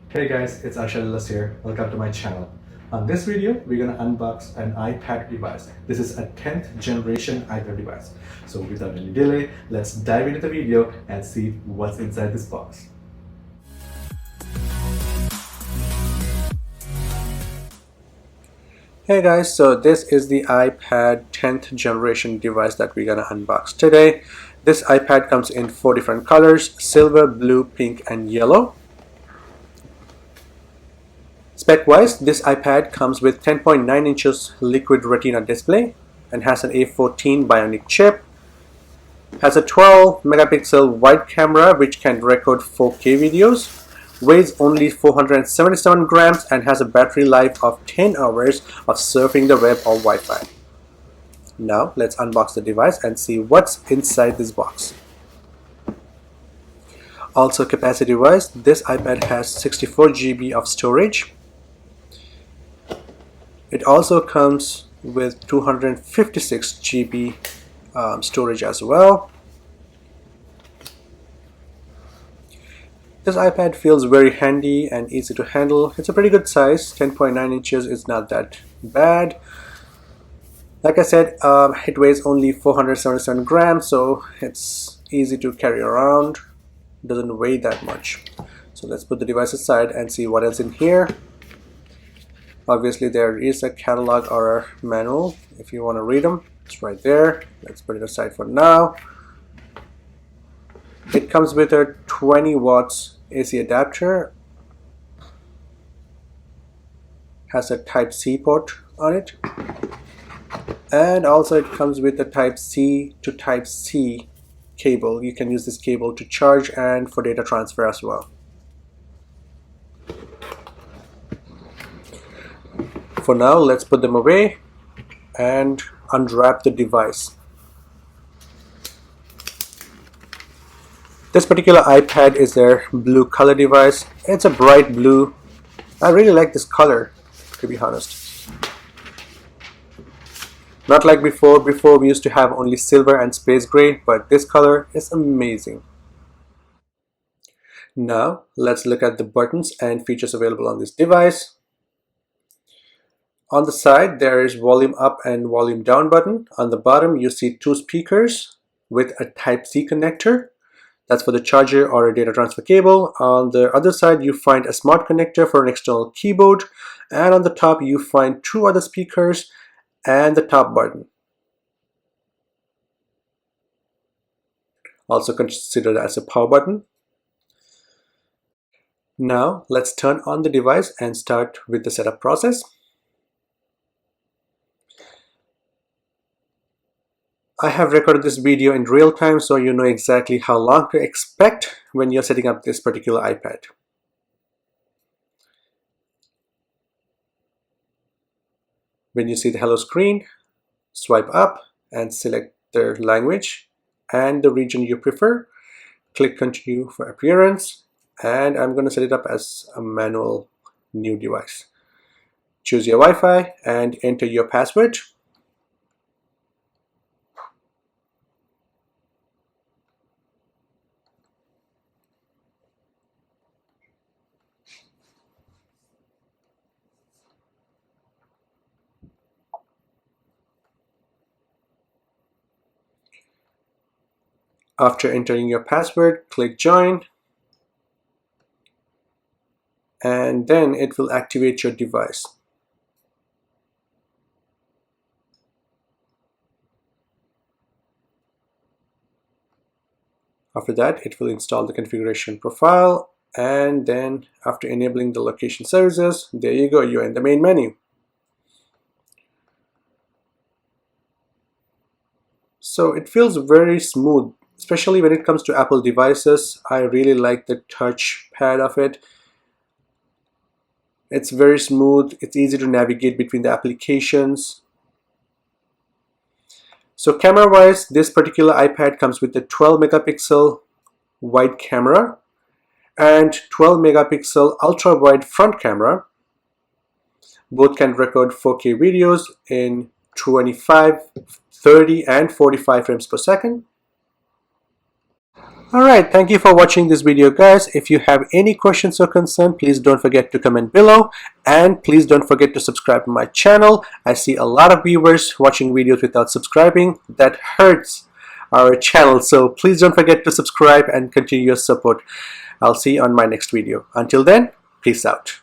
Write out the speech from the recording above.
Hey guys, it's Ashalas here. Welcome to my channel. On this video, we're gonna unbox an iPad device. This is a 10th generation iPad device. So without any delay, let's dive into the video and see what's inside this box. Hey guys, so this is the iPad 10th generation device that we're gonna unbox today. This iPad comes in 4 different colors: silver, blue, pink, and yellow. Spec-wise, this iPad comes with 10.9 inches liquid retina display and has an A14 Bionic chip. Has a 12 megapixel wide camera which can record 4K videos. Weighs only 477 grams and has a battery life of 10 hours of surfing the web or Wi-Fi. Now let's unbox the device and see what's inside this box. Also, capacity-wise, this iPad has 64 GB of storage. It also comes with 256 GB storage as well. This iPad feels very handy and easy to handle. It's a pretty good size. 10.9 inches is not that bad. Like I said, it weighs only 477 grams, so it's easy to carry around. It doesn't weigh that much. So let's put the device aside and see what else in here. Obviously, there is a catalog or a manual if you want to read them. It's right there. Let's put it aside for now. It comes with a 20 watts AC adapter. Has a Type-C port on it. And also it comes with a Type-C to Type-C cable. You can use this cable to charge and for data transfer as well. For now, let's put them away and unwrap the device. This particular iPad is their blue color device. It's a bright blue. I really like this color, to be honest. Not like before. Before we used to have only silver and space gray, but this color is amazing. Now let's look at the buttons and features available on this device. On the side, there is volume up and volume down button. On the bottom, you see 2 speakers with a Type-C connector. That's for the charger or a data transfer cable. On the other side, you find a smart connector for an external keyboard. And on the top, you find 2 other speakers and the top button. Also considered as a power button. Now, let's turn on the device and start with the setup process. I have recorded this video in real time, so you know exactly how long to expect when you're setting up this particular iPad. When you see the hello screen, swipe up and select the language and the region you prefer. Click continue for appearance, and I'm going to set it up as a manual new device. Choose your Wi-Fi and enter your password. After entering your password, click join, and then it will activate your device. After that, it will install the configuration profile, and then after enabling the location services, there you go, you're in the main menu. So it feels very smooth. Especially when it comes to Apple devices, I really like the touch pad of it. It's very smooth, it's easy to navigate between the applications. So camera wise, this particular iPad comes with a 12 megapixel wide camera and 12 megapixel ultra wide front camera. Both can record 4K videos in 25, 30 and 45 frames per second. Alright, thank you for watching this video, guys. If you have any questions or concern, please don't forget to comment below, and please don't forget to subscribe to my channel. I see a lot of viewers watching videos without subscribing. That hurts our channel, so please don't forget to subscribe and continue your support. I'll see you on my next video. Until then, peace out.